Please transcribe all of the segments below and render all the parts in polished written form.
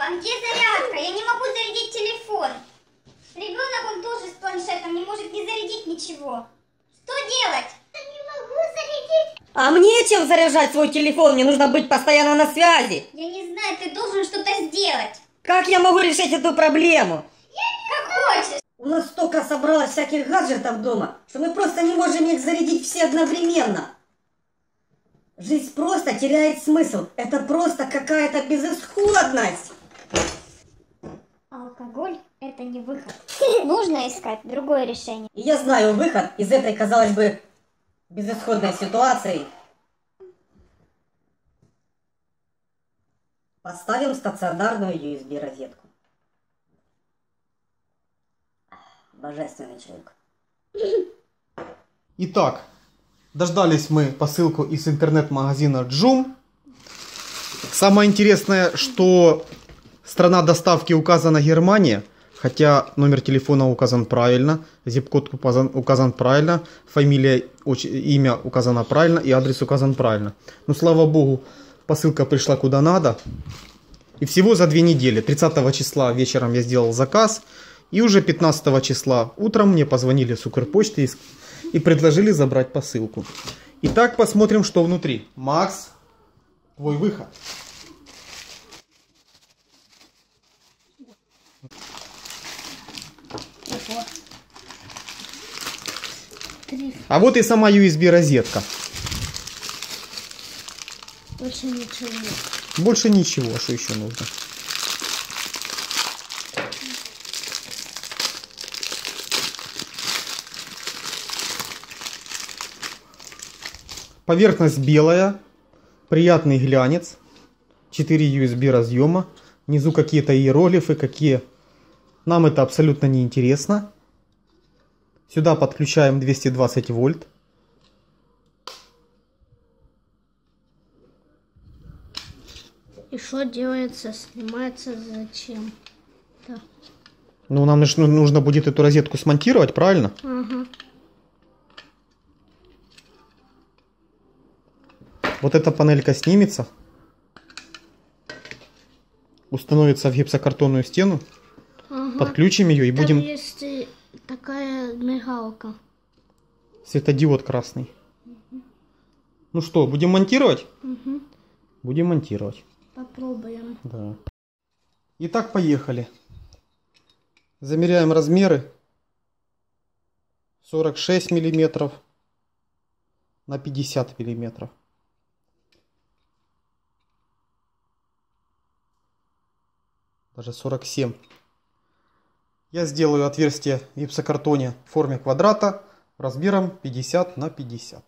А где зарядка? Я не могу зарядить телефон. Ребенок, он тоже с планшетом, не может не зарядить ничего. Что делать? Я не могу зарядить. А мне чем заряжать свой телефон? Мне нужно быть постоянно на связи. Я не знаю, ты должен что-то сделать. Как я могу решить эту проблему? Как хочешь. У нас столько собралось всяких гаджетов дома, что мы просто не можем их зарядить все одновременно. Жизнь просто теряет смысл. Это просто какая-то безысходность. Алкоголь – это не выход. Нужно искать другое решение. И я знаю выход из этой, казалось бы, безысходной ситуации. Поставим стационарную USB-розетку. Божественный человек. Итак, дождались мы посылку из интернет-магазина Joom. Самое интересное, что страна доставки указана Германия, хотя номер телефона указан правильно, zip-код указан правильно, фамилия, имя указано правильно и адрес указан правильно. Но слава богу, посылка пришла куда надо. И всего за 2 недели. 30 числа вечером я сделал заказ. И уже 15 числа утром мне позвонили с Укрпочты и предложили забрать посылку. Итак, посмотрим, что внутри. Макс, твой выход. А вот и сама USB-розетка. Больше ничего нет. Больше ничего, что еще нужно? Поверхность белая, приятный глянец, 4 USB разъема, внизу какие-то иероглифы, какие нам это абсолютно не интересно. Сюда подключаем 220 вольт. И что делается, снимается зачем? Да. Ну, нам нужно будет эту розетку смонтировать, правильно? Ага. Вот эта панелька снимется, установится в гипсокартонную стену, Ага. подключим ее и Там будем... есть такая мигалка. Светодиод красный. Ну что, будем монтировать? Угу. Будем монтировать. Попробуем. Да. Итак, поехали. Замеряем размеры. 46 миллиметров на 50 миллиметров. Даже 47. Я сделаю отверстие в гипсокартоне в форме квадрата размером 50 на 50.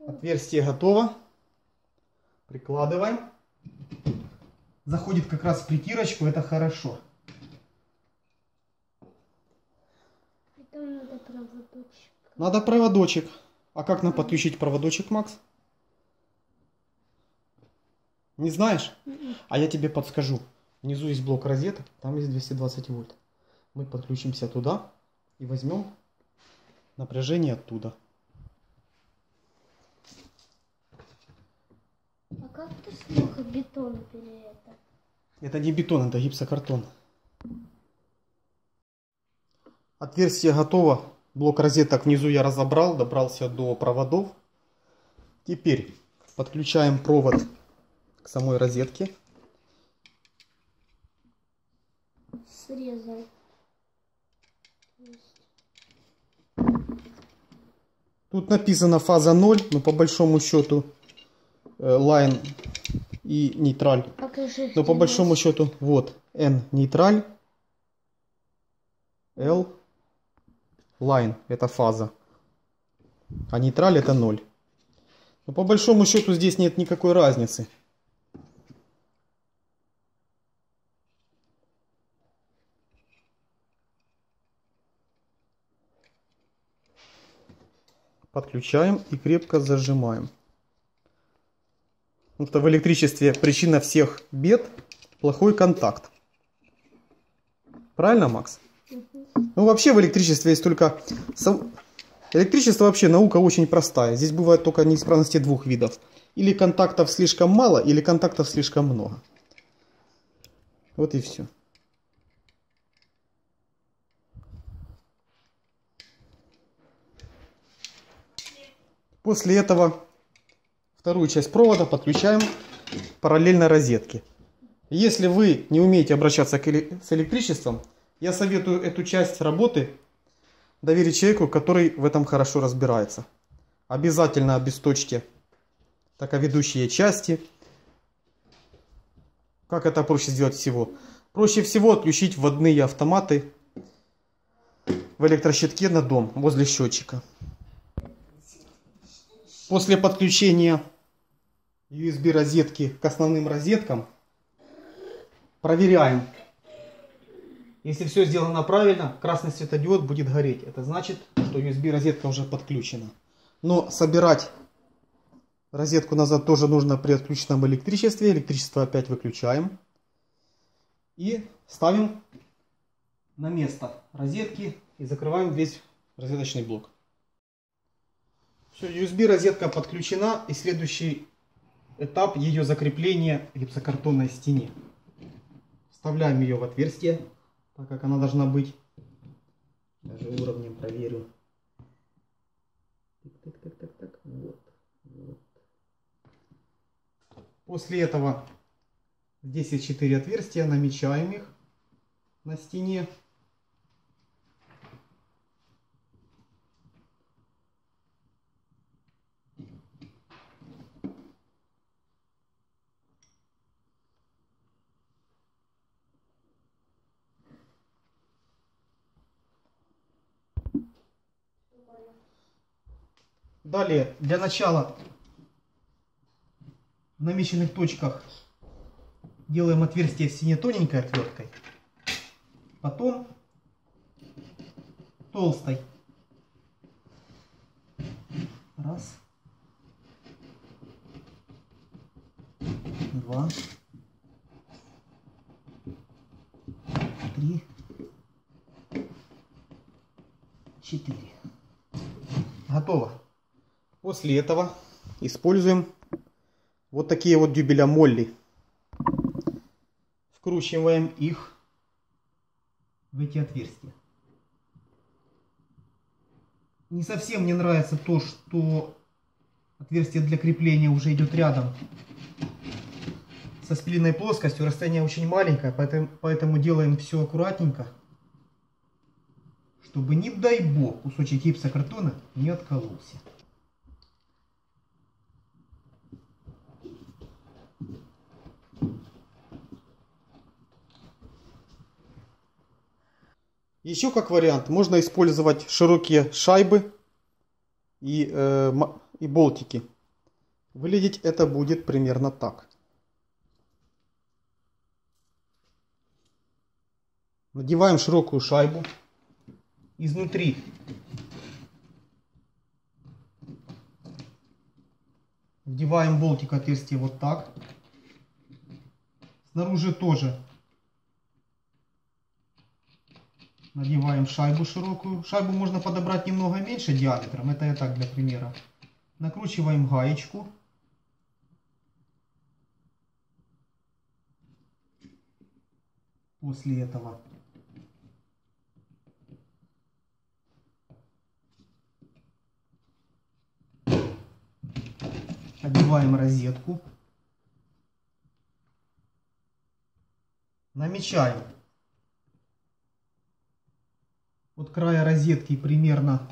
Отверстие готово. Прикладываем. Заходит как раз в притирочку, это хорошо. Там надо проводочек. Надо проводочек. А как нам подключить проводочек, Макс? Не знаешь? А я тебе подскажу. Внизу есть блок розеток, там есть 220 вольт. Мы подключимся туда и возьмем напряжение оттуда. А как ты смог бетон это? Это не бетон, это гипсокартон. Отверстие готово. Блок розеток внизу я разобрал, добрался до проводов. Теперь подключаем провод к самой розетке. Срезал. Тут написано фаза 0, но по большому счету line и нейтраль. Покажи. Но по большому счету вот N нейтраль, L line это фаза, а нейтраль это 0. Но по большому счету здесь нет никакой разницы. подключаем и крепко зажимаем. Потому что в электричестве причина всех бед – плохой контакт. Правильно, Макс? Ну, вообще в электричестве есть только... Электричество вообще наука очень простая. Здесь бывают только неисправности двух видов. Или контактов слишком мало, или контактов слишком много. Вот и все. После этого вторую часть провода подключаем параллельно розетке. Если вы не умеете обращаться с электричеством, я советую эту часть работы доверить человеку, который в этом хорошо разбирается. Обязательно обесточьте токоведущие части. Как это проще сделать всего? Проще всего отключить вводные автоматы в электрощитке на дом, возле счетчика. После подключения USB розетки к основным розеткам проверяем. Если все сделано правильно, красный светодиод будет гореть. Это значит, что USB розетка уже подключена. Но собирать розетку назад тоже нужно при отключенном электричестве. Электричество опять выключаем. И ставим на место розетки и закрываем весь розеточный блок. Все, USB розетка подключена, и следующий этап ее закрепления в гипсокартонной стене. Вставляем ее в отверстие, так как она должна быть. Даже уровнем проверю. Так. Вот. После этого здесь есть 4 отверстия, намечаем их на стене. Далее, для начала в намеченных точках делаем отверстие в стене тоненькой отверткой, потом толстой. Раз, два, три, 4. Готово. После этого используем вот такие вот дюбеля Молли. Вкручиваем их в эти отверстия. Не совсем мне нравится то, что отверстие для крепления уже идет рядом со спиленной плоскостью. Расстояние очень маленькое, поэтому делаем все аккуратненько, чтобы, не дай бог, кусочек гипсокартона не откололся. Еще как вариант можно использовать широкие шайбы и болтики. Выглядеть это будет примерно так. Надеваем широкую шайбу. Изнутри вдеваем болтик отверстие вот так. Снаружи тоже надеваем шайбу широкую. Шайбу можно подобрать немного меньше диаметром. Это я так для примера. Накручиваем гаечку. После этого одеваем розетку. Намечаем от края розетки примерно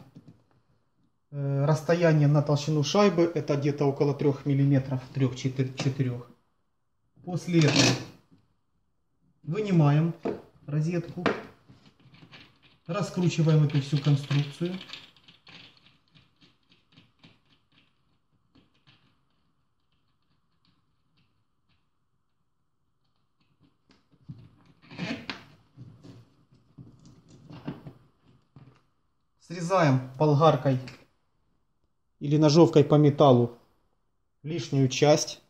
расстояние на толщину шайбы. Это где-то около 3 мм, 3-4. После этого вынимаем розетку. Раскручиваем эту всю конструкцию. Срезаем болгаркой или ножовкой по металлу лишнюю часть.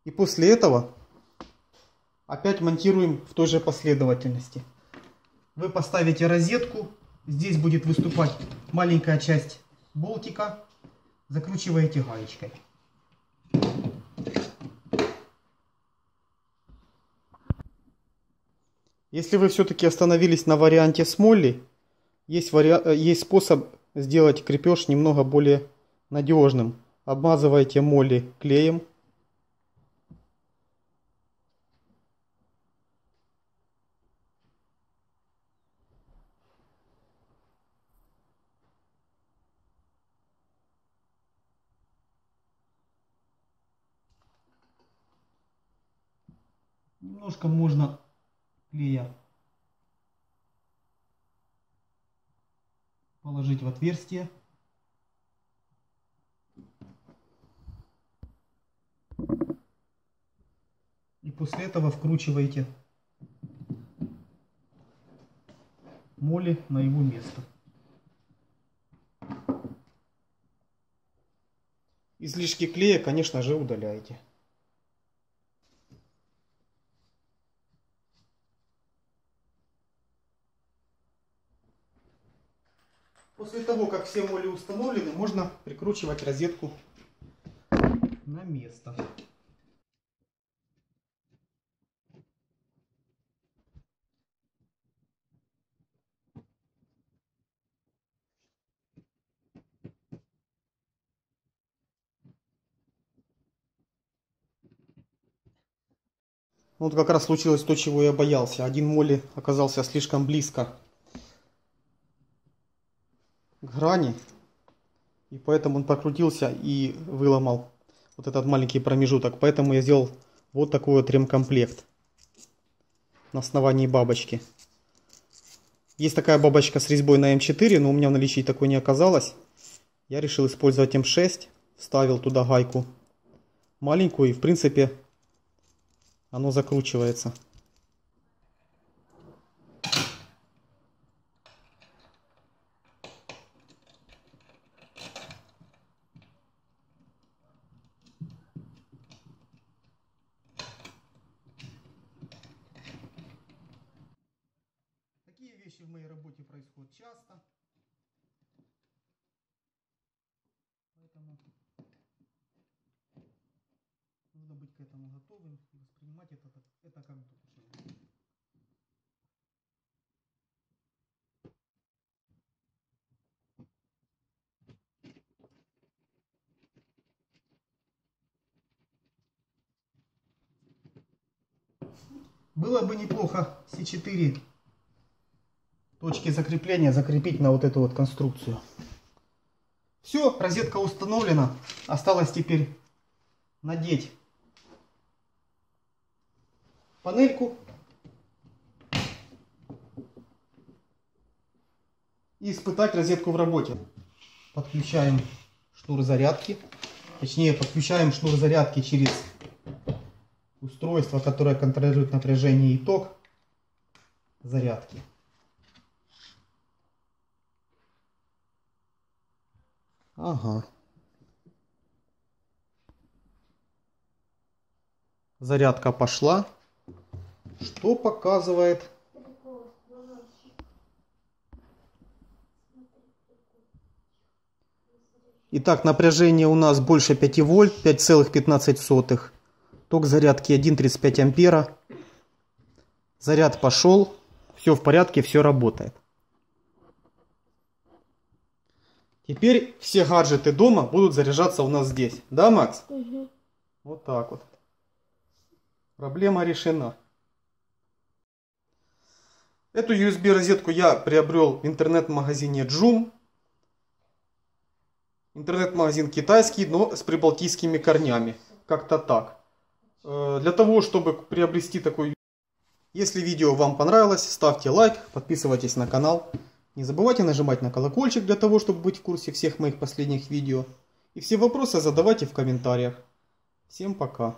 И после этого опять монтируем в той же последовательности. Вы поставите розетку, здесь будет выступать маленькая часть болтика, закручиваете гаечкой. Если вы все-таки остановились на варианте с молли, есть способ сделать крепеж немного более надежным. Обмазываете молли клеем. Немножко можно клея положить в отверстие. И после этого вкручиваете молли на его место. Излишки клея, конечно же, удаляете. После того, как все молли установлены, можно прикручивать розетку на место. Вот как раз случилось то, чего я боялся. Один молли оказался слишком близко к грани, и поэтому он прокрутился и выломал вот этот маленький промежуток. Поэтому я сделал вот такой вот ремкомплект на основании бабочки. Есть такая бабочка с резьбой на М4, но у меня в наличии такой не оказалось. Я решил использовать М6, вставил туда гайку маленькую, и в принципе оно закручивается. Такие вещи в моей работе происходят часто. Поэтому нужно быть к этому готовым и воспринимать это как должное. Было бы неплохо все 4 точки закрепления закрепить на вот эту вот конструкцию. Все, розетка установлена. Осталось теперь надеть панельку и испытать розетку в работе. Подключаем шнур зарядки. Точнее, подключаем шнур зарядки через устройство, которое контролирует напряжение и ток зарядки. Ага. Зарядка пошла. Что показывает? Итак, напряжение у нас больше 5 вольт, 5,15. Ток зарядки 1,35 ампера. Заряд пошел. Все в порядке, все работает. Теперь все гаджеты дома будут заряжаться у нас здесь. Да, Макс? Угу. Вот так вот. Проблема решена. Эту USB розетку я приобрел в интернет-магазине Joom. Интернет-магазин китайский, но с прибалтийскими корнями. Как-то так. Для того, чтобы приобрести такой... Если видео вам понравилось, ставьте лайк, подписывайтесь на канал. Не забывайте нажимать на колокольчик для того, чтобы быть в курсе всех моих последних видео. И все вопросы задавайте в комментариях. Всем пока.